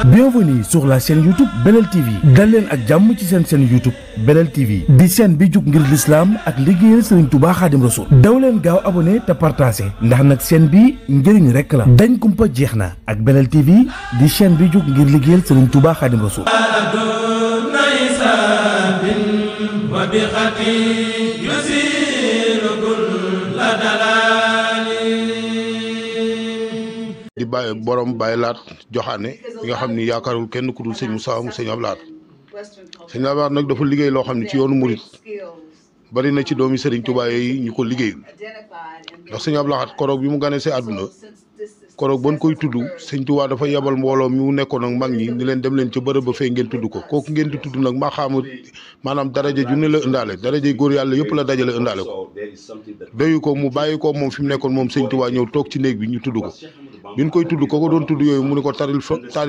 Bienvenue sur la chaîne YouTube Belel TV dal leen ak jàmm ci seen chaîne YouTube Belel TV di chaîne bi jug ngir l'islam ak liggéeyal Serigne Touba Khadim Rassoul daw leen gaaw abonné te partagé ndax nag chaîne bi njëriñ rek la dañ kumpa jeex na ak Belel TV di chaîne bi jug ngir liggéeyal Serigne Touba Khadim Rassoul di bàyyi borom bàyyi laat joxaane bi nga xam ni yaakaarul kenn ku dul sëñ Moussa mu sëñ Ablaat sëñ Ablaat nag dafa liggéey loo xam ne ci yoonu murit bari na ci doomi Serigne Touba yi ñu ko liggéeyul ndax sëñ Ablaat koroog bi mu gane see àdduna koroog ban koy tudd sëñ Touba dafa yebal mbooloo mi mu nekkoon ak mag ñi ni leen dem leen ca bërëb ba fee ngeen tudd ko kooku ngeen di tudd nag maa xaama maanaam daraja ju ne la ëndaale daraja góor yàlla yëpp la dajale ëndaale ko doyu ko mu bàyyi ko moom fi mu nekkoon moom sëñ Touba ñëw toog ci néeg bi ñu tudd ko bi ñu koy tudd ko doon tudd yooyu mu ni ko taril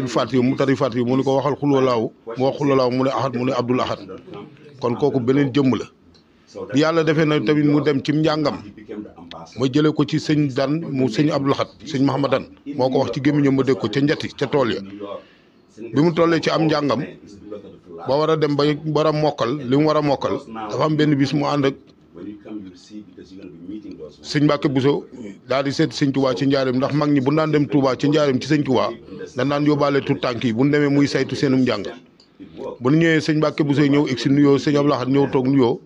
Faatiha mu tari Faatiha mu ni ko waxal xulwalaaw mu wax xulwalaaw mu ne ahad mu ne Abdul Ahad kon kooku beneen jëmm la bi yàlla defee na tamit mu dem ci njàngam ma jëlee ko ci sëñ Dan mu sëñ Abdul Ahad sëñ Mahamadan moo ko wax ci gémmiñam ma dégg ko ca njati ca tool ya bi mu tollee ci am njàngam ba war a dem ba war a mokkal li mu war a mokkal dafa am benn bis mu ànd ak sëñ Mbàkke Buso daal di seet sëñ Touba ci njaarim ndax mag ñi bu daan dem Touba ci njaarim ci sëñ Touba dañ daan yóbbaale tout tànk yi bu ñu demee muy saytu seenum njàng bu ñu ñëwee sëñ Mbàkke Buso ñëw egg si nuyoo sëñ Abdou Lahad ñëw toog nuyoo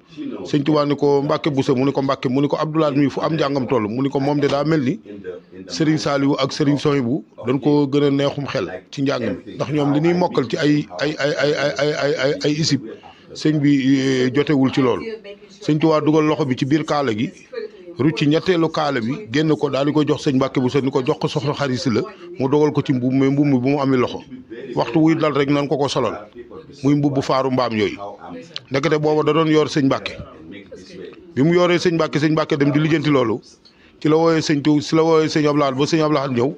sëñ Touba ni ko Mbàkke Buso mu ni ko Mbàkke mu ni ko Abdou Lahad mi fu am njàngam toll mu ni ko moom de daa mel ni Serigne Saliou ak Serigne Sohibou dañ ko gën a neexum xel ci njàng mi ndax ñoom li ñuy mokkal ci ay isib sëñ bi jotewul ci loolu sëñ Touba dugal loxo bi ci biir kaala gi rucci ñetteelu kaala bi génn ko daal di ko jox sëñ Mbàkke Buso ni ko jox ko soxna xarit si la mu dogal ko ci mbubb mais mbubb mi bu mu amee loxo waxtu wuy dal rek nan ko solal muy mbubb faaru mbaam yooyu ndekete booba da doon yor sëñ Mbàkke bi mu yoree sëñ Mbàkke dem di lijjanti loolu ci la wooyee sëñ Abdou Lahad ba sëñ Abdou Lahad ñëw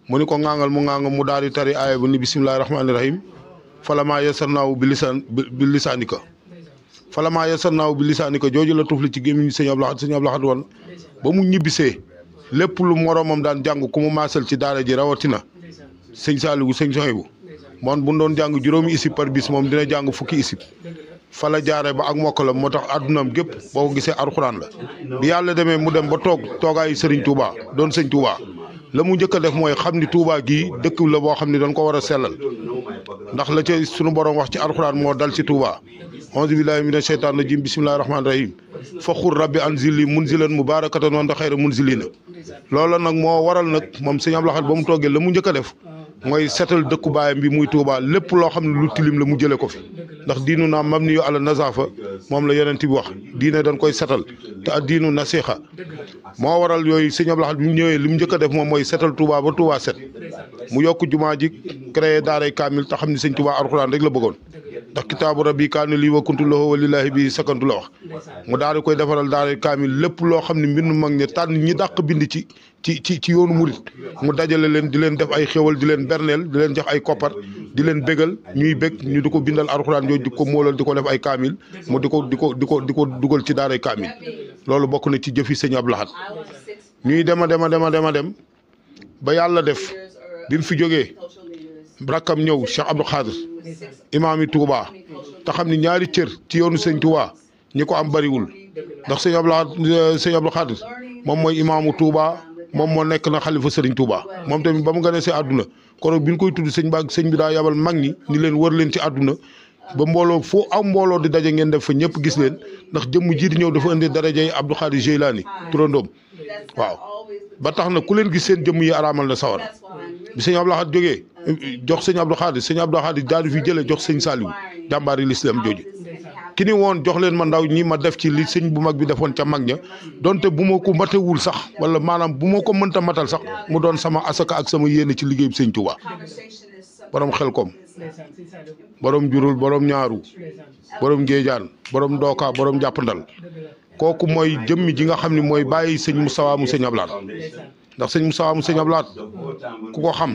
mu ni ko ŋaangal mu daal di tari aaya ba ni bismillahi rahmaani rahim falamaa yasarnaahu bi lisaanika falamaa yasarnaahu bi lisaanika jooju la tufli ci gémmiñ sëñ Abdou Lahad woon ba mu ñibbisee lépp lu moroomam daan jàng ku mu maasal ci daara ji rawatina sëñ Saliou sëñ Sohibou moom bu doon jàng juróomi isib par bis moom dina jàng fukki isib fa la jaaree ba ak mokkalam moo tax addunaam gépp boo ko gisee alxuraan la bi yàlla demee mu dem ba toogaayu Serigne Touba doon sëñ Touba la mu njëkk a def mooy xam ni Touba gii dëkk la boo xam ne dañ ko war a sellal ndax la ca sunu borom wax ci alxuraan moo dal ci Touba auzu billahi mina sheytaan rajim bismillahi rahmaani rahim fa xur rabbi anzili munzilan mubarakatan wanta xayra munzilina loola nag moo waral nag moom sëñ Abdou Lahad ba mu toogee la mu njëkk a def mooy setal dëkku baayam bi muy Touba lépp loo xam ne lu tilim la mu jëlee ko fi ndax diinu naa mam ni yu ala nazafa moom la yonent bi wax diine dañ koy setal te ak diinu nasiha moo waral yooyu sëñ Abdou Lahad bi mu ñëwee li mu njëkk a def moom mooy setal Touba ba Touba set mu yokk jumaa ji créé daaray kaamil te xam ne sëñ Touba alxuraan rek la bëggoon ndax kitaabu rabbi kaana lii wa kuntu lahu wa lillahi bi sakantu la wax mu daal di koy defaral daaray kaamil lépp loo xam ne mbindu mag ñi tànn ñi dàq bind ci yoonu murit mu dajale leen di leen def ay xéwal di leen berneel di leen jox ay koppar di leen bégal ñuy bég ñu di ko bindal alxuraan yooyu di ko móolal di ko def ay kaamil mu di ko dugal ci daaray kaamil loolu bokk na ci jëfi sëñ Abdou Lahad ñuy dem ba yàlla def bi mu fi jógee rakkam ñëw Cheikh Abdou Khadir imaam yi Touba te xam ni ñaari cër ci yoonu sëñ Touba ñi ko am bariwul ndax sëñ Abdou Khadir moom mooy imaamu Touba moom moo nekk na xalifa Serigne Touba moom tamit ba mu gane si àdduna koroog bi ñu koy tudd sëñ bi daa yabal mag ñi ni leen wër leen ci àdduna ba mbooloo foo am mbooloo di daje ngeen def fa ñëpp gis leen ndax jëmm ji di ñëw dafa indi darajay Abdou Khadir Jeylaani turandoom waaw ba tax na ku leen gis seen jëmm yi araamal na sawar bi sëñ Abdou Lahad jógee jox sëñ Abdou Khadir daal di fi jëlee jox sëñ Saliou jàmbaari l'islam jooju ki ni woon jox leen ma ndaw ñi ma def ci li sëñ bu mag bi defoon ca mag ña donte bu ma ko matewul sax wala maanaam bu ma ko mënta matal sax mu doon sama asaka ak sama yéene ci liggéey bi sëñ Touba borom Xelkom borom jurul borom ñaaru borom Ngéejaan borom Ndooka borom jàppandal kooku mooy jëmmi ji nga xam ne mooy bàyyi sëñ Moustapha mu sëñ Abdou Lahad ndax sëñ Moustapha mu sëñ Abdou Lahad ku ko xam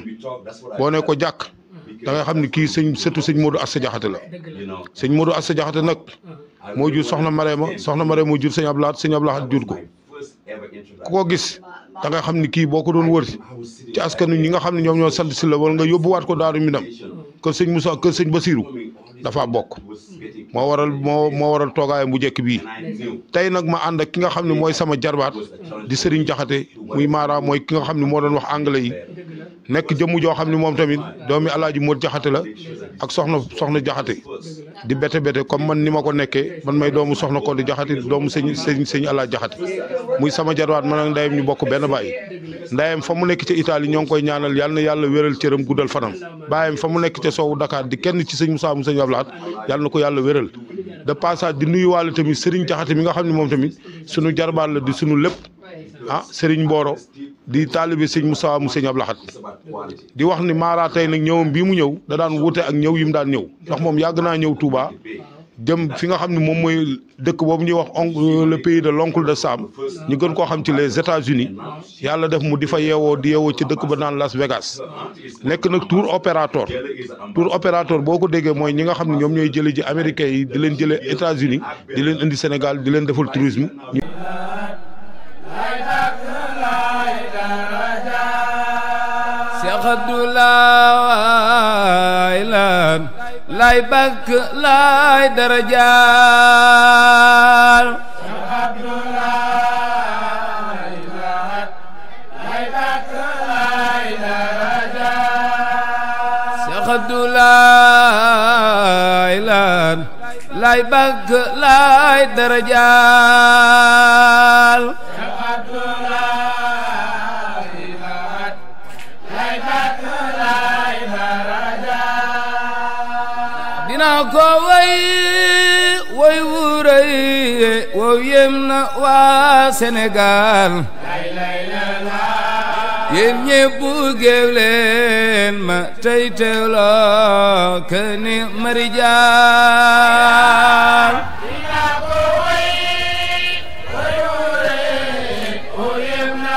boo ne ko jàkk da nga xam ni kii sëtu sëñ Modou Asta Diakhaté la sëñ Modou Asta Diakhaté nag moo jur soxna Marema moo jur sëñ Abdou Lahad jur ko ku ko gis da nga xam ni kii boo ko doon wër ci askan ñi nga xam ne ñoom ñoo sant si la wala nga yóbbuwaat ko Daaru Minam kër sëñ Moussa kër sëñ Basiru dafa bokk moo waral toogaayam bu njëkk bii tey nag ma ànd ak ki nga xam ne mooy sama jarbaat di Serigne Jaxate muy Mara mooy ki nga xam ne moo doon wax anglais yi nekk jëmm joo xam ne moom tamit doomi Alaaji Móot Jaxate la ak soxna Jaxate di bete comme man ni ma ko nekkee man may doomu soxna ko di Jaxate doomu sëñ Alaaji Jaxate muy sama jarbaat man ak ndeyam ñu bokk benn baay ndeyam fa mu nekk ca Italie ñoo ngi koy ñaanal yàlla na yàlla wéral cëram guddal fanam baayam fa mu nekk ca soowu Dakar di kenn ci sëñ Moussa mu sëñ Ablaat yàlla na ko yàlla wéral de passage di nuyuwaale tamit Serigne Jaxate mi nga xam ne moom tamit sunu jarbaat la di sunu lépp Serigne Mboro di taalibe sëñ Moussa mu sëñ Ablaat di wax ni Mara tey nag ñëwam bii mu ñëw da daan wute ak ñëw yi mu daan ñëw ndax moom yàgg naa ñëw Touba dem fi nga xam ne moom mooy dëkk boobu ñuy wax le pays de l'oncle de Sam ñu gën koo xam ci les États-Unis yàlla def mu di fa yeewoo ci dëkk ba naan Las Vegas nekk nag tour opérateur boo ko déggee mooy ñi nga xam ne ñoom ñooy jële ji américains yi di leen jëlee États-Unis di leen indi Sénégal di leen defal tourisme. lay bakk lay darajaal Seex Abdulaay lay bakk lay darajaal dina ko way wuray wow yem na waa Sénégal yéen ñépp géew leen ma tey teewloo ke ni mari jaal dina ko way wuray wow yem na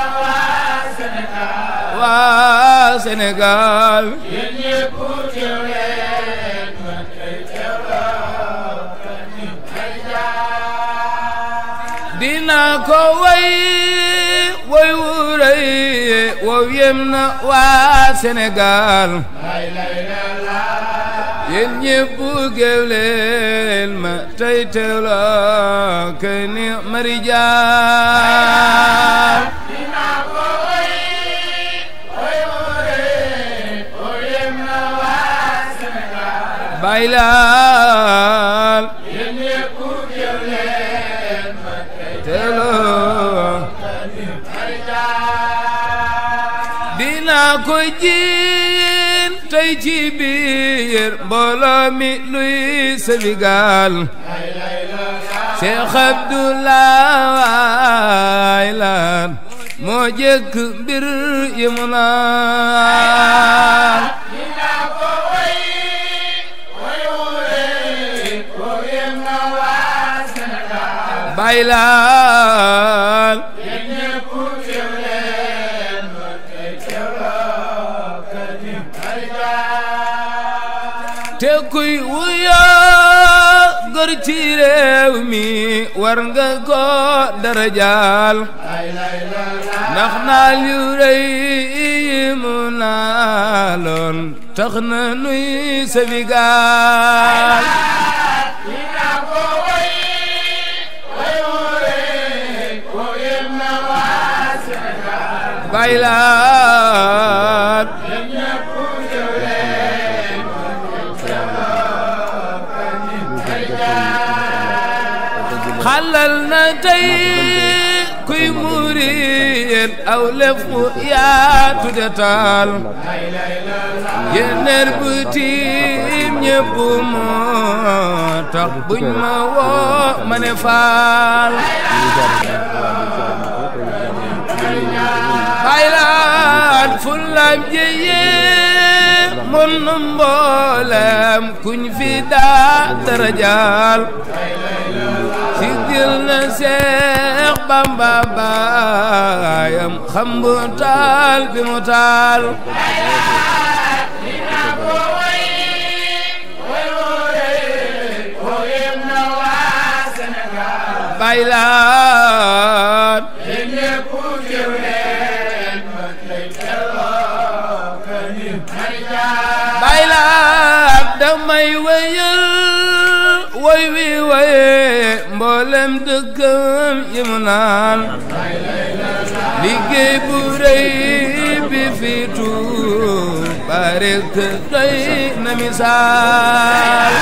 waa Sénégal yéen ñépp géew leen dina ko way wuray wow yem na waa Sénégal yéen ñépp géew leen ma tey teewloo ke ni mari jaal dina ko way wuray wow yem na waa Sénégal bay laal yéen ñépp géew leen ma dina ko jiin tey ci biir mbooloo mi luy Sénégal Cheikh Abdoulaye Laan moo jëkk mbir yi mu naan dina ko way wuray wo yem na waa Sénégal bay Laan te kuy wuyoo góor ci réew mi war nga ko darajaal ndax naa lu rëy yi mu naaloon tax na nuy Sénégal dina ko way wuray wo yem na waa Sénégal bay laat xalal na tey kuy murit aw lef yaa tudde taal yéenéer bu tiim ñépp moo tax buñ ma woo ma ne faal baylaat fullaam jeye mon mboolem kuñ fi daa darajaal sigil na Seex Bamba baayam xam bu taal bi mu taal dina ko way wuray wo yem na waa Sénégal baylaat ñépp géew leen baylaat damay wéyal woy wi woye mboolem dëkkam yi mu naan liggéey bu rëy bi fi Tuuba rekk doy na misaal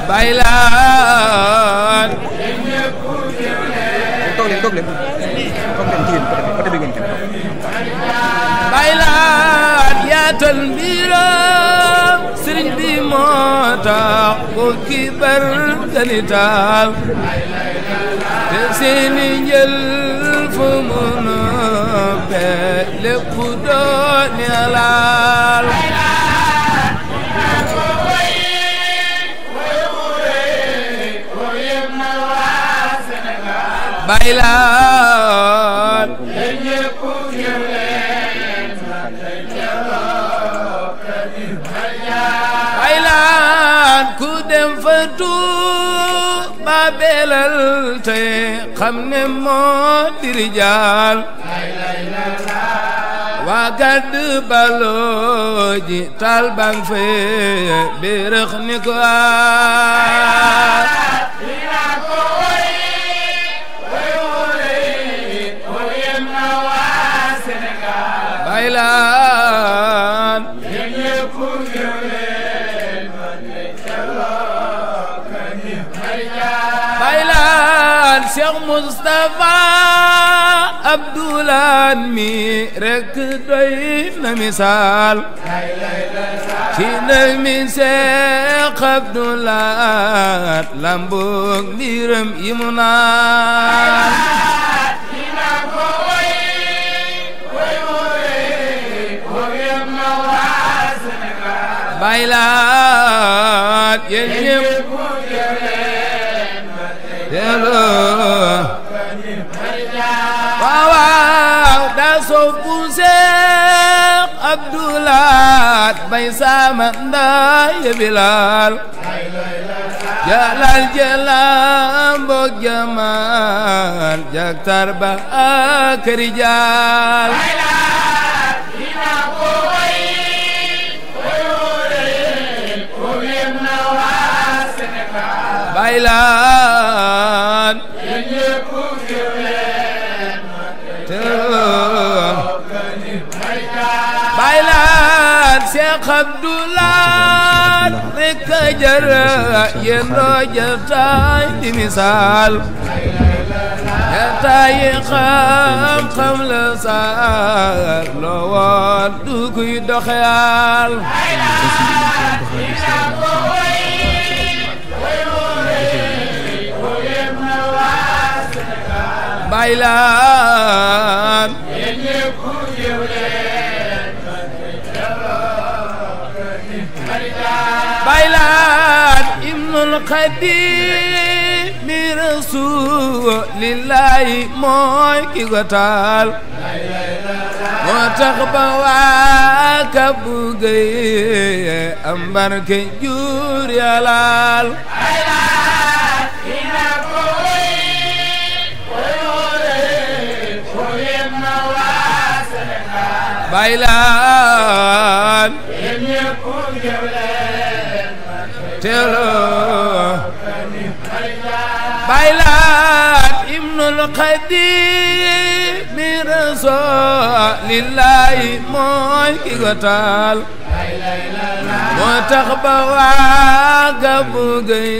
baylaat baylaat yaatal mbiram sëriñ bi moo tax ko kibar ganitaal te seeni njël fu mu noppee lépp doon yalaal baylaat baylaat ku dem fa Tuuba belal te xam ne moo di rijaal waa gàdd baloo ji taal bang fee bérëx ni ko baylaat baylaat Cheikh Moustapha Abdoulaye mi rekk doy na misaal ci na mi Cheikh Abdoulaye lamboog mbiram yi mu naan baylaat yéen ñépp delloo waaw waaw daa soppu Seex Abdulaat bay sama ndaay Bilaal jalal jalam mbok jamaal jaktar ba ak rijaal baylaat baylaat Seex Abdulaat rekk a jar yéen doo jataay di misaal jataay xam-xam la saar loo woon du kuy doxeyal baylaat baylaat ibnul Xaadim mi Rasuulillaahi mooy ki ko taal moo tax ba waa Kabu Gey am barke jur yalaal baylaat teeloo baylaat ibnul Xaadim mi Rasuulillaahi mooy ki ko taal moo tax ba waa Kabu Gey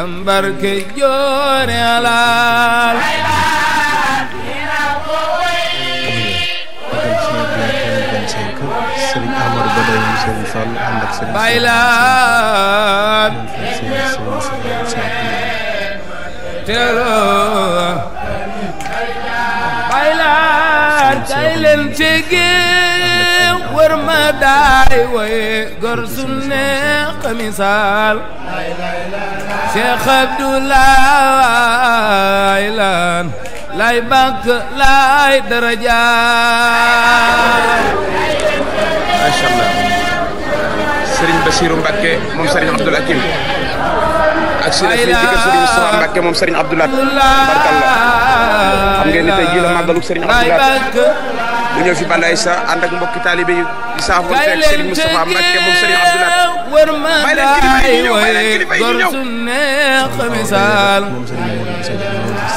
am barke joor yalaal baylaat teeloo baylaat kay leen tege wër ma daay way gor su neex misaal Cheikh Abdoulaye lan lay bàkk lay darajaal macha allah Serigne Bassirou Mbacké moom Serigne Abdoul Hakim ak si fii ci kër Serigne Moustapha Mbacke moom Serigne Abdou Lahad barkallah xam ngeen ni tey jii la màggalu Serigne Abdou Lahad bu ñëw fi Balaye sa ànd ak mbokki taalibe yi di saafoon fekk Serigne Moustapha Mbacke moom Serigne Abdou Lahad may leen kilifa yi ñëw may leen kilifa yi ñëw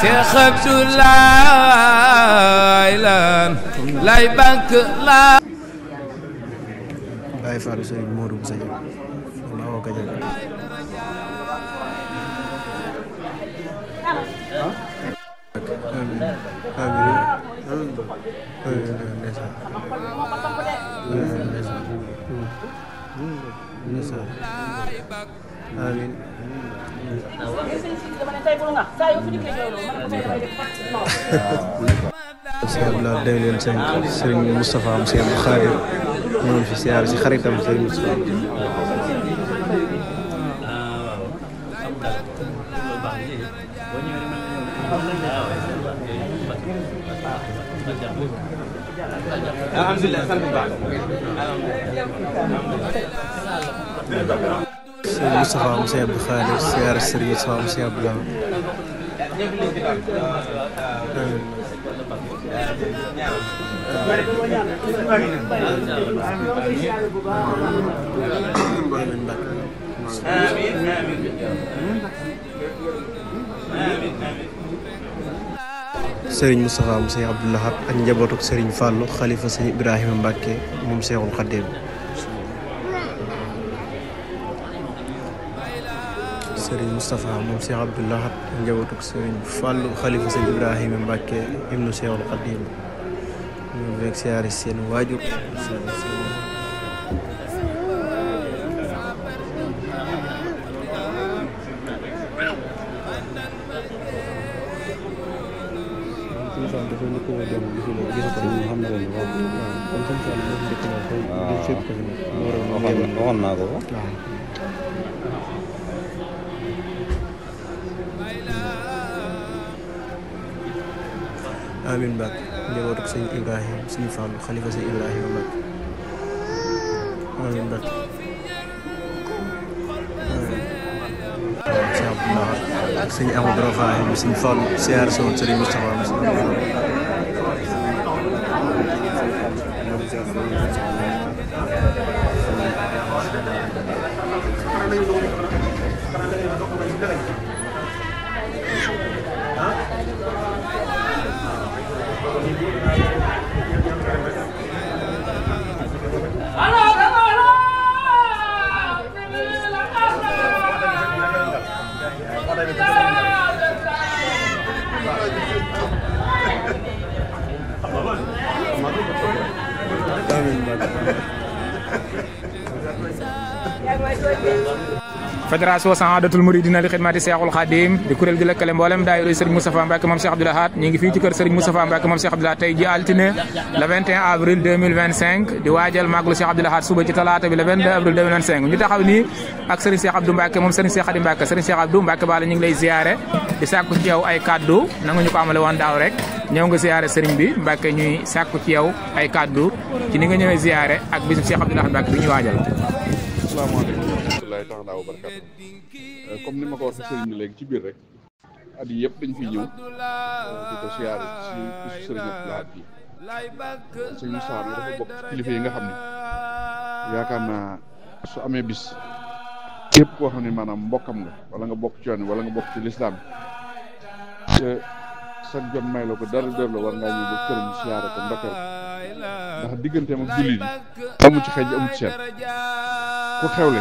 Cheikh Abdoulaye lay bank la Baye Fallou Serigne Modou Bousso Dieng ma woo Kajoor amin Abdoulaye day leen Serigne Moustapha am Serigne Khadim ñëwoon fi siyaar si xaritam Serigne Moustapha alhamdulillah sant bu baax Serigne Moustapha am Serigne Abdou Khadir siyaar Serigne Moustapha am Serigne Abdoulaye Serigne Moustapha am Serigne Abdou Lahad ak njabootu Serigne Fallou xalifa Serigne Ibrahima Mbacke moom Cheikhul Khadim Serigne Moustapha moom Cheikh Abdou Lahad ak njabootu Serigne Fallou xalifa Serigne Ibrahima Mbacke ibnu Cheikhul Khadim ñu fekk siyaare seen waajur waxoon naa ko amin Mbacke njabootu sëñ Ibrahima sëñ Fallou xalifa sëñ Ibrahima Mbacke amin Mbacke sëñ Abdou Lahad ak sëñ Amadou Rafahi sëñ Fallou siyaar soon sëriñ Moustapha Fédération Sahadatul Mouridina li xidmati Cheikhul Khadim di kuréel gi lëkkale mboolem daayira Serigne Moustapha Mbacke moom Cheikh Abdou Lahad ñu ngi fii ci kër Serigne Moustapha Mbacke moom Cheikh Abdou Lahad tey ji altine le 21 avril 2025 di waajal màggalu Cheikh Abdou Lahad suba ci talaata bi le 22 avril 2025 ñu taxaw nii ak Serigne Cheikh Abdou Mbacke moom Serigne Cheikh Khadim Mbacke Serigne Cheikh Abdou Mbacke Bala ñu ngi lay ziyaare di sàkku ci yow ay kaddu nangu ñu ko amale woon daaw rek ñëw nga ziyaare Serigne bi Mbacke ñuy sàkku ci yow ay kaddu ci ni nga ñëwee ziyaare ak bisu Cheikh Abdou Lahad Mbacke bi ñu waajal. asalaamaaleykum wa rahmatulahi taala wa barakatu comme ni ma ko waxee sëriñ bi léegi ci biir rek at yi yëpp dañ fiy ñëw di ko siyaare si bisu sëriñ Abdou Lahad bi sëñ Moussa mi dafa bokk ci kilifa yi nga xam ne yaakaar naa su amee bis képp koo xam ne maanaam mbokkam nga wala nga bokk ci yoon wala nga bokk ci lislaam te sa jot may la ko dara la war ngaa ñëw ba këram siyaare ko ndokkeel ndax digganteem ak jullit yi amu ci xëj amu ci seet ku xewle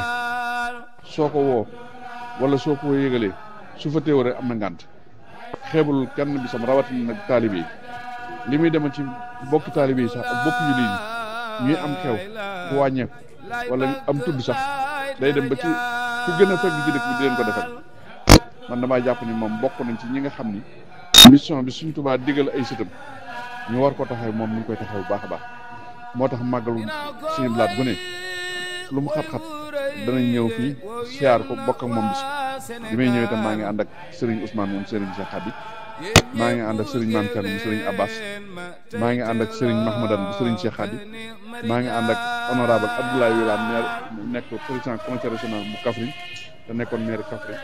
soo ko woo wala soo ko yëgalee su fa teew rek am na ngànt xeebul kenn bisam rawatina nag taalibe yi li muy demal ci bokki taalibe yi sax ak bokki jullit yi ñuy am xew ku wàññeeku wala am tudd sax day dem ba ci ku gën a fekk ci dëkk bi di leen ko defal man damaa jàpp ni moom bokk nañ ci ñi nga xam ni mission bi Sëriñ Tuubaa digal ay sëtam ñu war ko taxaw moom ñu koy taxaw bu baax a baax moo tax màggalu Sëriñ Abdou Lahad bu ne lu mu xat-xat danañ ñëw fii siyaar ko bokk ak moom bis bi may ñëw itam maa ngi ànd ak Serigne Ousmane moom Serigne Cheikh Khady maa ngi ànd ak Serigne Mame Thiam moom Serigne Abbas maa ngi ànd ak Serigne Mahmadan bu Serigne Cheikh Khady maa ngi ànd ak honorable Abdoulaye Wilane maire nekk président conseil régional bu Kaffrine te nekkoon maire Kaffrine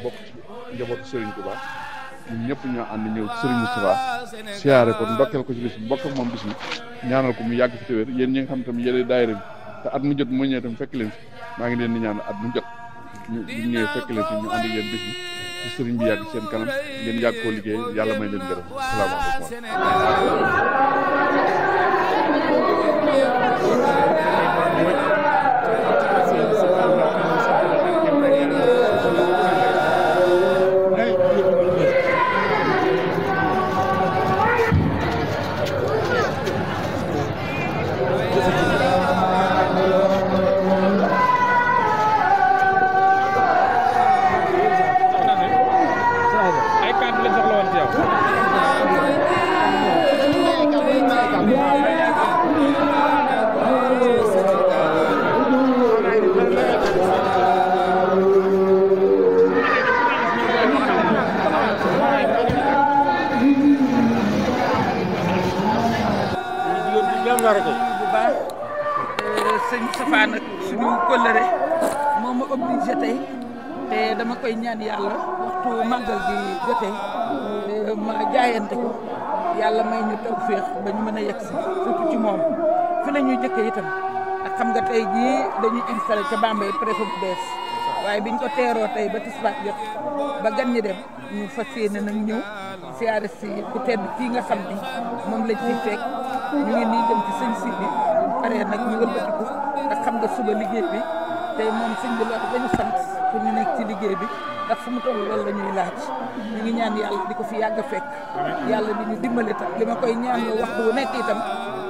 bokk ci njabootu Serigne Touba ñun ñëpp ñoo ànd ñëw ci Serigne Moustapha siyaare ko ndokkeel ko ci bis bi bokk ak moom bis bi ñaanal ko mu yàgg fi te wér yéen ñi nga xam tam yéen daayira bi te at mu jot mu ñëwee tam fekk leen fi maa ngi leen di ñaan at mu jot ñu ñëwee fekk leen fi ñu ànd yéen bis bi ci Serigne bi yàgg seen kanam ngeen yàgg koo liggéey yàlla may leen gërëm salaamaaleykum. bu baax sëñ Moustapha nag suñu kóllëre moom ma obligé tey te dama koy ñaan yàlla waxtu màggal gi jotee ma jaayante ko yàlla may ñu tawféex ba ñu mën a yegg si surtout ci moom fi la ñuy jëkkee itam ak xam nga tey jii dañuy installé ca Bambey préfet bu bees waaye biñ ko teeroo tey ba tisbaat jot ba gan ñi dem ñu fas yéene nag ñëw siyaare si ku tedd kii nga xam ni moom lañ fi fekk ñu ngi nii dem ci sëñ si bi pare nag ñu wëlbatiku ndax xam nga suba liggéey bi tey moom sëñ bi loolu dañu sant pour ñu nekk ci liggéey bi ndax fu mu toll loolu la ñuy laaj ñu ngi ñaan yàlla di ko fi yàgg a fekk yàlla di ñu dimbali tam li ma koy ñaan loo waxtu wu nekk itam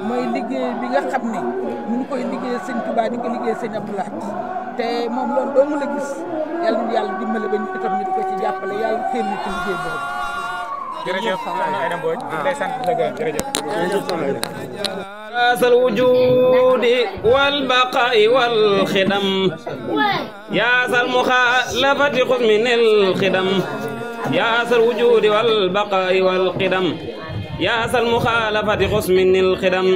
mooy liggéey bi nga xam ne ñu ngi koy liggéey sëñ Touba di ko liggéey sëñ Abdou Lahad te moom loolu doo mu la gis yàlla ñu yàlla dimbali ba ñu itam ñu di ko ci jàppale yàlla xëy na ci liggéey boobu. jërëjëf soxna Aïda Mbodj ñu lay sant la gërëm jërëjëf. يا ذا الوجود والبقاء والخدم يا ذا المخالفة خذ من الخدم يا ذا الوجود والبقاء والقدم يا ذا المخالفة خذ من الخدم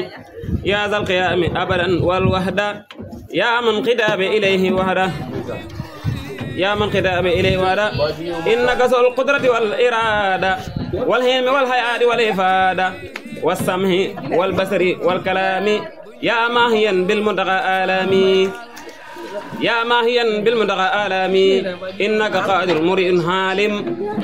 يا ذا القيام أبدا والوحدة يا من قداب إليه وحده يا من قدام إليه وحده إنك ذو القدرة والإرادة والهلم والحياة والإفادة والسمع والبصر والكلام يا ماهيا بالمنتقى آلامي يا ماهيا بالمنتقى آلامي إنك قادر مرئ حالم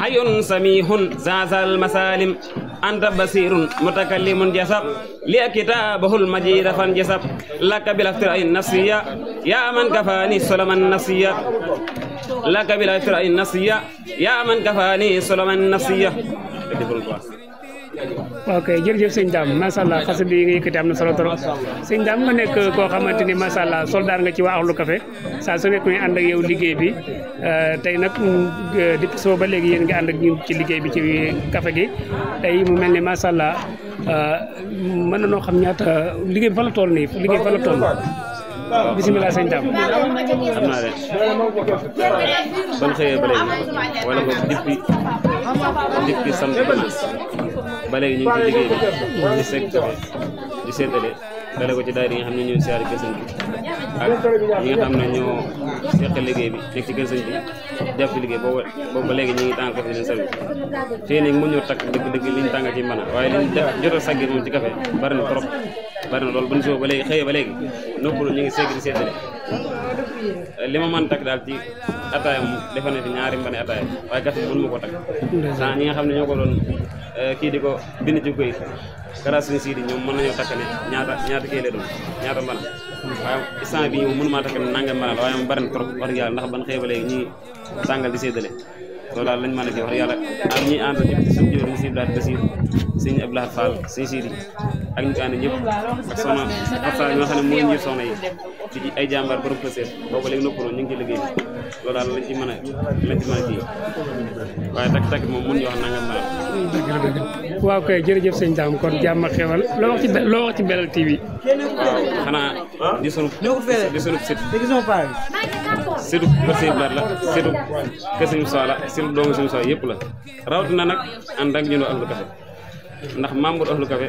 حي سميح زاز المسالم أنت بصير متكلم جسب لكتابه المجيد فانجسب لك بالافتراء النفسية يا من كفاني سلم النفسية لك بالافتراء النفسية يا من كفاني سلم النفسية ok jërëjëf sëñ Dame macha allah xasida bi nga yëkkati am na solo trop sëñ Dame nga nekk koo xamante ni macha allah soldaar nga ci waa Ahlu Café saa su nekk ñu ànd ak yow liggéey bi tey nag depuis soo ba léegi yéen nga ànd ak ñun ci liggéey bi ci café gi tey mu mel ni macha allah mën na noo xam ñaata liggéey bi fa la toll nii liggéey bi fa la toll bisimilah sëñ Dame. xam naa de ban xëyee ba léegi wala boog depuis sant ba léegi ñu ngi ci liggéey bi di sekk di seetale dale ko ci daayira yi nga xam ne ñoo siyaare kër sëñ bi ak ñi nga xam ne ñoo seq liggéey bi nekk ci kër sëñ bi def ci liggéey boobu ba léegi ñu ngi tàngal café di leen service fii nag mu ñëw takk dëgg-dëgg liñ tàngal ci mën a waaye liñ def jot a saggee moom ci café bari na trop bari na loolu bu ñu soo ba léegi xëyee ba léegi noppalu ñu ngi segg di seetale li ma mën takk daal ci ataaya moom defe na fi ñaari mbane ataaya waaye café bi mënu ma ko takk saa ñi nga xam ne ñoo ko doon kii di ko bind ci koy grâce suñu siidi ñoom mën nañoo takk ne ñaata kii lay doon ñaata mbana waaye instant bi ñoom mënu maa takk ne nangam mbana la waaye moom bari na trop wax dëgg yàlla ndax ban xëy ba léegi ñi tàngal di séddale loolu daal lañ mën a kii wax dëgg yàlla ak ñi ànd ñëpp suñu jëwër ni Sëñ Abdou Basir Sëñ Abdou Lahad Fall Sëñ Siidi ak ñu ko ànd ñëpp ak soxna Fatou ñoo xam ne moo njiit soxna yi di ay jàmbaar borom pëseer boobu léegi noppaloo ñu ngi ci liggéey bi loolu daal lañ ci mën a kii waaye takk moom mun ñu wax nangam mbana waaw kay jërëjëf sëñ Dame kon jàmm ak xewal loo wax ci Belel TV. waaw xanaa di sunu sët sëtu kër Sëñ Blaat la sëtu kër Sëñ Moussa la sëtu doomu Sëñ Moussa yëpp la rawatina nag ànd ak ñun Ahlu Café ndax membre Ahlu Café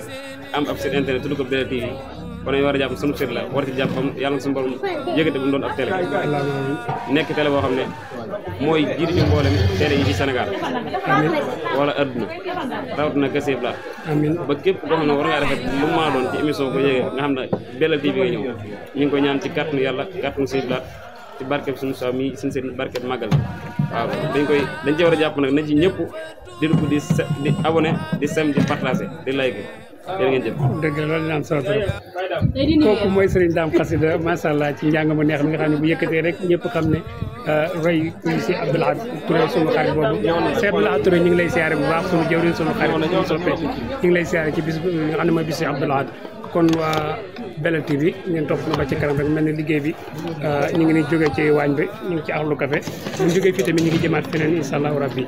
am ab site internet tudd ko Belel TV kon dañu war a jàpp suñu sët la war ci jàpp bam yàlla na suñu borom yëkkati bu mu doon ab télé nekk télé boo xam ne mooy jiitu ci mboolem télé yi ci Sénégal wala adduna rawatina Kër Sëñ Blaat ba képp koo xam ne war ngaa rafet lu mu mën a doon ci émission ko yéegee nga xam ne Belel TV nga ñëw ñu ngi ko ñaan ci kàttanu yàlla kàttanu Sëñ Blaat ci barkeb suñu saw mi suñu seen barkeb màggal waaw dañ ci war a jàpp nag na ci ñëpp di dugg di abonné di sem di partagé di like jërë ngeen jëf. dëgg la loolu daan solo trop kooku mooy Serigne Dame Xasida macha allah ci njàng ma neex mi nga xam ne bu yëkkatee rek ñëpp xam ne roy si Abdou Lahad Touré sunu xarit boobu si Abdou Lahad Touré ñu ngi lay siyaare bu baax sunu jëwriñ sunu xarit sunu soppe ñu ngi lay siyaare ci bis nga xam ne mooy bis si Abdou Lahad kon waa Belel TV ngeen topp na ba ci kanam rek mel ne liggéey bi ñu ngi ni jógee ci waañ bi ñu ngi ci Ahlu Café bu ñu jógee fii tamit ñu ngi jëmaat feneen incha allahu rabbi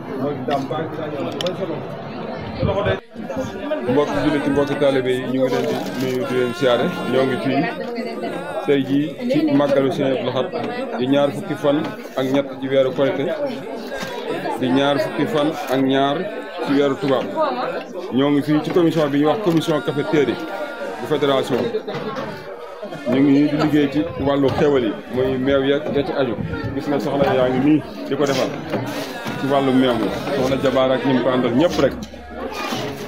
mbokki jullit ci mbokki taalibe yi ñu ngi leen di nuyu di leen siyaare ñoo ngi fii tey jii ci màggalu Sëñ Abdou Lahad di ñaar fukki fan ak ñett ci weeru Korité di ñaar fukki fan ak ñaar ci weeru tubaab ñoo ngi fii ci commission bi ñuy wax commission cafetière bu fédération ñu ngi nii di liggéey ci wàllu xéwal yi muy meew yeeg da ci aju gis nga soxna yaa ngi nii di ko defal ci wàllu meew mi soxna Jabaar ak ñi mu ko àndal ñëpp rek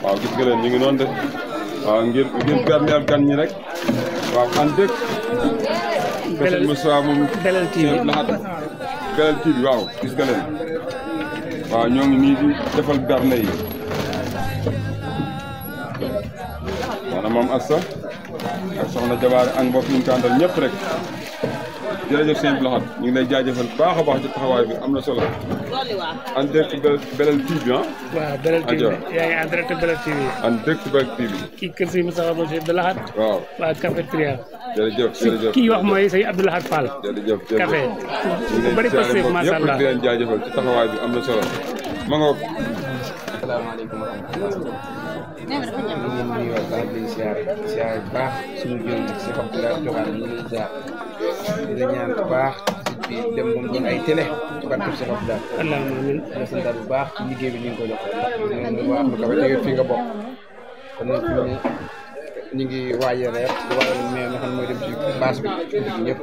waaw gis nga leen ñu ngi noonu de waaw ngir berneel gan ñi rek waaw en dëkk Belel Moussa moom Belel TV Belel TV waaw gis nga leen waaw ñoo ngi nii di defal berne yi maanaam moom Assa ak soxna Jabaar ak mbokk ñu ko àndal ñëpp rek jërëjëf Sëñ Abdou Lahad ñu ngi lay jaajëfal baax a baax ci taxawaay bi am na solo en direct Belel TV ah. waaw Belel TV yaa ngi en direct Belel TV. en direct Belel TV. kii kër Sëñ Moussa Abdou Lahad. waaw waa cafétéria. jërëjëf jërëjëf kii wax mooy Sëñ Abdou Lahad Fall. jërëjëf jërëjëf café bu bëri ko seef macha allah di leen jaajëfal ci taxawaay bi am na solo ma ngoog. asalaamaaleykum wa rahmatulah. ñu ngi nuyuwaat baax di siyaare bu baax suñu jëriñ si Abdoulaye Joxaane ñu ngi ziar di la ñaan bu baax bi dem ba mu doon ay télé ci barke Cheikh Abdoulaye. allahumma amiin di la santaat bu baax ci liggéey bi ñu ngi koy jox ñu waa Ahlu Café te fii nga bokk kon nag ñu ngi waajal rek di waajal mais nga xam ne mooy dem ci base bi ñëpp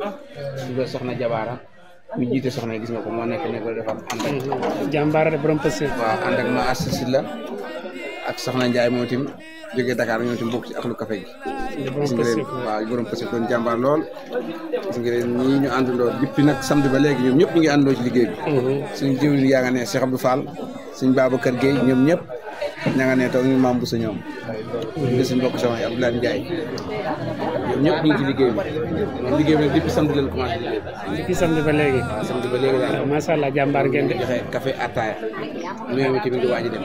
di la soxna Jabaara mi jiite soxna yi gis nga ko moo nekk ne ko defar ànd ak jàmbaara de borom pësé waaw ànd ak ma assisi la ak soxna Ndiaye moom itam jógee Dakar ñoom itam bokk ci Ahlu Café gi gis nga leen waaw borom pësé doon jàmbaar lool gis nga leen ñii ñu àndandoo depuis nag samedi ba léegi ñoom ñëpp ñu ngi àndandoo ci liggéey bi suñu jëwriñ yaa nga ne Cheikh Abdou Fall suñ Babacar Gueye ñoom ñëpp ña nga ne toog ñu maam bu sa ñoom di suñ mbokk soxna yi Abdoulaye Ndiaye ñoom ñëpp ñu ngi ci liggéey bi moom liggéey bi nag depuis samedi lañ commencé liggéey bi depuis samedi ba léegi waaw samedi ba léegi daal macha allah jàmbaar ngeen de joxe café ataaya ñoom tamit di waaj a dem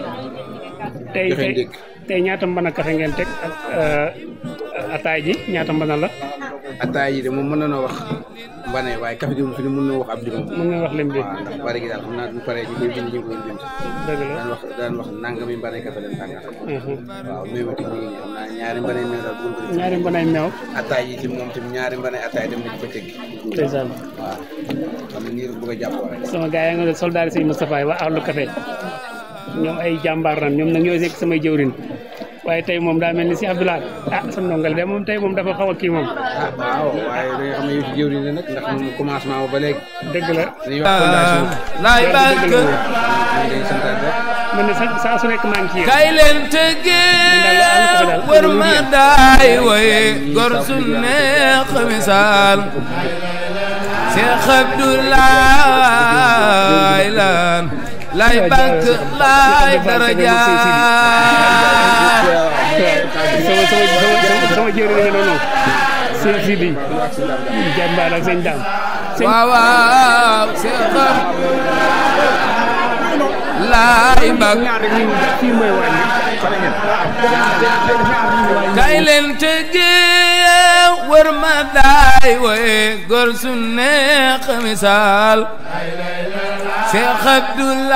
tey ñaata mbana café ngeen teg ak ataay ji ñaata mbana la ataay yi de moom mën na noo wax mbane waaye café gi moom fi ne mën na wax ab limam mën na wax lim bi waaw ndax bari gi daal xam naa bu paree ñu koy bind ñu koy bind dëgg la daan wax nangami mbane café leen tàngal waaw meew tamit ñu ngi xam naa ñaari mbane meew daal bëgg ko ñaari mbane meew ataay yi tamit moom tamit ñaari mbane ataay dem na ci bëccëg gi ndeysaan waaw xam ne nii rek bëgg a jàppoo rek sama gars yi nga ne soldaar Sëñ Moustapha yi waa Ahlu Café ñoom ay jàmbaar lan ñoom nag ñoo nekk samay jëwrin waaye tey moom daa mel ni si Abdou Lahad sa ndongal de moom tey moom dafa xaw a kii moom waaw waaye da nga xam ne yow ci jëwriñ la nag ndax moom commencement ba léegi dëgg la dañuy wax fondation laay barke dañuy santaat rek man ne saa su nekk maa ngi ci kay leen tëggee wër ma daay way gor su neex misaal Cheikh Abdoulaye lan lay bàkk lay daraja sama jëriñ nga noonu sëñ Sidi jàmbaar ak sëñ Dame waaw waaw Cheikh lay bàkk kay leen tëggee wër ma daay way gor su neex misaal Cheikh Abdoulaye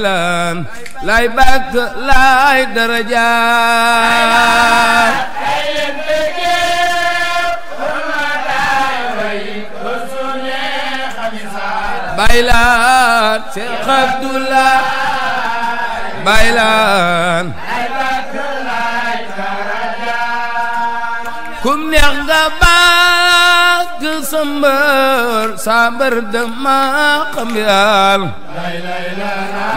lan lay bàkk lay daraja baylan Cheikh Abdoulaye baylan neex nga bàkk sa mbër sa mbër dama xam yàlla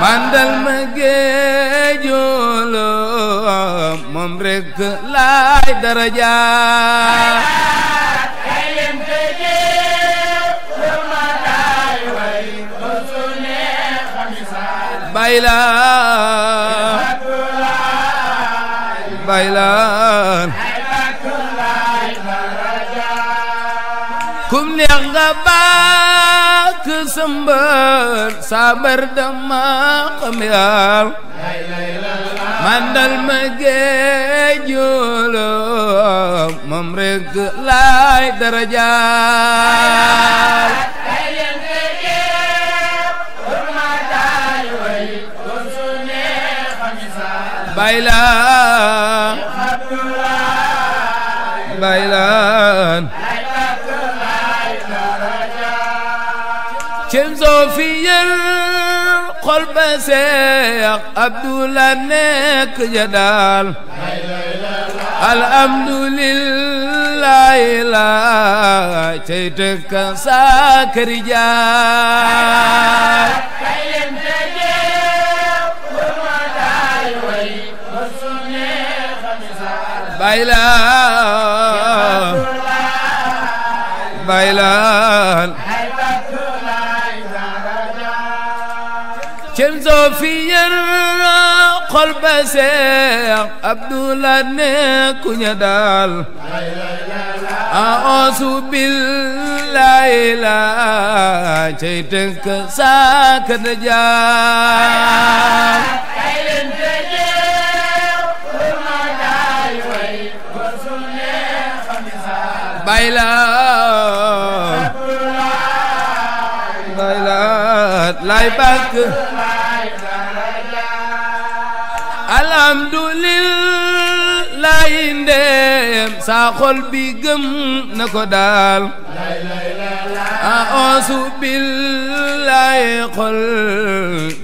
mandal ma géejolo moom rek laay daraja baylaan kum neex nga bàkk sa mbër sa mbër dama xam yàlla mandal ma géejolo moom rek laay darajaal baylaan cem soo fi yër xol ba Seex Abdulaay nekk ja daal alhamdulillahi la cey tekka saakari jaal baylaan cem soo fi yër xol ba Seex Abdulaay nekku ña daal a'uuzu billaahi la cey tënk saaka da jaal baylaan lay bakk alhamdulillahi ndem sa xol bi gëm na ko daal a'uuzu billahi xol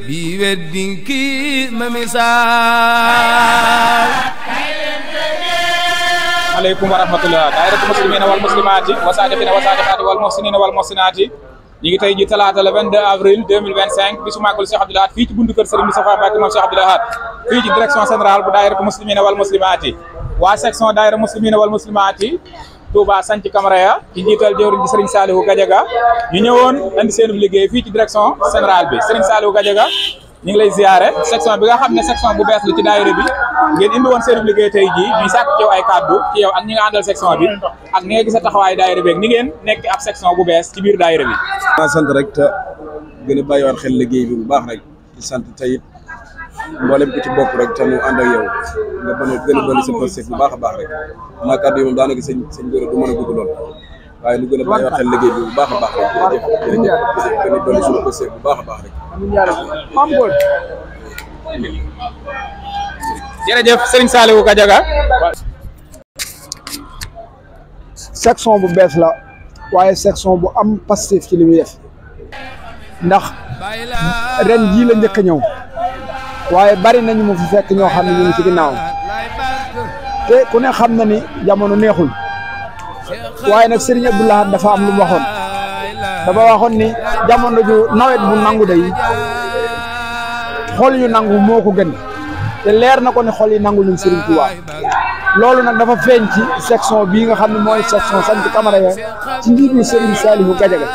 bi weddi kii ma misaal aleykum wa rahmatullah daayiratu muslimina wal muslimaati wa saadiqina wa saadiqaati wal muhsinina wal muhsinaati ñi ngi tey ji talaata le 22 avril 2025 bisu màggal Cheikh Abdoul Ahad fii ci buntu kër Serigne Moustapha Mbacké moom Cheikh Abdoul Ahad fii ci direction générale bu daayiratu muslimina wal muslimaati waa section daayira muslimina wal muslimaati Touba sanc Camara ya ci njiital jëwriñ ji Serigne Saliou Gadiaga ñu ñëwoon andi seen liggéey fii ci direction générale bi Serigne Saliou Gadiaga ñu ngi lay ziyaare section bi nga xam ne section bu bees la ci daayira bi ngeen indi woon seen liggéey tey jii ñuy sàkk ci yow ay kàddu ci yow ak ñi nga àndal section bi ak ni nga gis a taxawaay daayira bi ak ni ngeen nekk ab section bu bees ci biir daayira bi. maa sant rek te gën a bàyyiwaat xel liggéey bi bu baax rek di sant tey mboolem ku ci bokk rek te mu ànd ak yow nga gën a dolli sa positif bu baax a baax rek maa kàddu yi moom daanaka sëñ Gora du mën a gudd lool waaye lu gën a bàyyiwaat xel liggéey bi bu baax a baax rek jërëjëf gën a dolli suñu positif bu baax a baax rek. jërëjëf Serigne Saliou Gadiaga. section bu bees la waaye section bu am passif ci li muy def ndax ren jii la njëkk a ñëw waaye bari nañu mu fi fekk ñoo xam ne ñu ngi ci ginnaaw te ku ne xam na ni jamono neexul waaye nag Serigne Abdoul Ahad dafa am lu mu waxoon dafa waxoon ni jamono ju nawet bu nangu day xol yu nangu moo ko gën te leer na ko ne xol yi nangu luñ Serigne Touba loolu nag dafa feeñ ci section bii nga xam ne mooy section sant Camara ya ci njiitu Serigne Saliou Gadiaga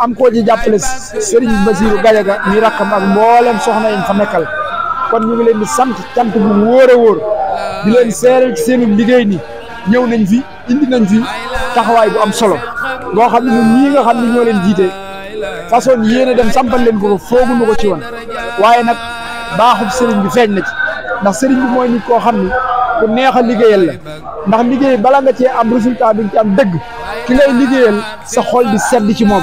am koo ci jàppale Serigne Bassirou Gadiaga mi rakkam ak mboolem soxna yi fa nekkal kon ñu ngi leen di sant cant bu wóor a wóor di leen seeral ci seenu liggéey ni ñëw nañ fi indi nañ fi taxawaay bu am solo boo xam ne ñun ñii nga xam ne ñoo leen jiite façon yéene dem sampal leen ko fooguñu ko ci woon waaye nag baaxub Serigne bi feeñ na ci ndax Serigne bi mooy nit koo xam ni ku neex a liggéeyal la ndax liggéey bala nga cee am résultat bi nga ci am dëgg ki ngay liggéeyal sa xol di sedd ci moom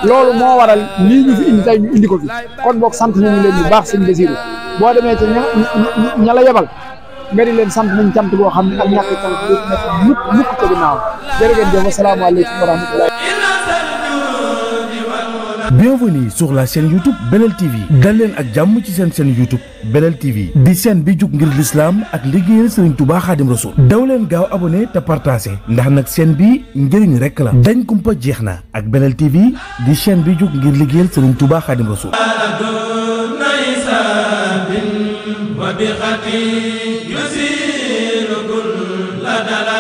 loolu moo waral lii ñu fi indi tey ñu indi ko fi kon boog sant nañu leen bu baax sëñ Bassirou boo demee ci ña la yebal nga di leen sant nañ cant boo xam ne ak ñàkk cant bi nekk mukk ca ginnaaw jërë ngeen jëf asalaamaaleykum wa rahmatulah Bienvenue sur la chaîne YouTube Belel TV dal leen ak jàmm ci seen chaîne YouTube Belel TV di chaîne bi jug ngir l'islam ak liggéeyal Serigne Touba Khadim Rassoul daw leen gaaw abonné te partagé ndax nag chaîne bi njëriñ rek la dañ kumpa jeex na ak Belel TV di chaîne bi jug ngir liggéeyal Serigne Touba Khadim Rassoul وبخطي يسير كل دلال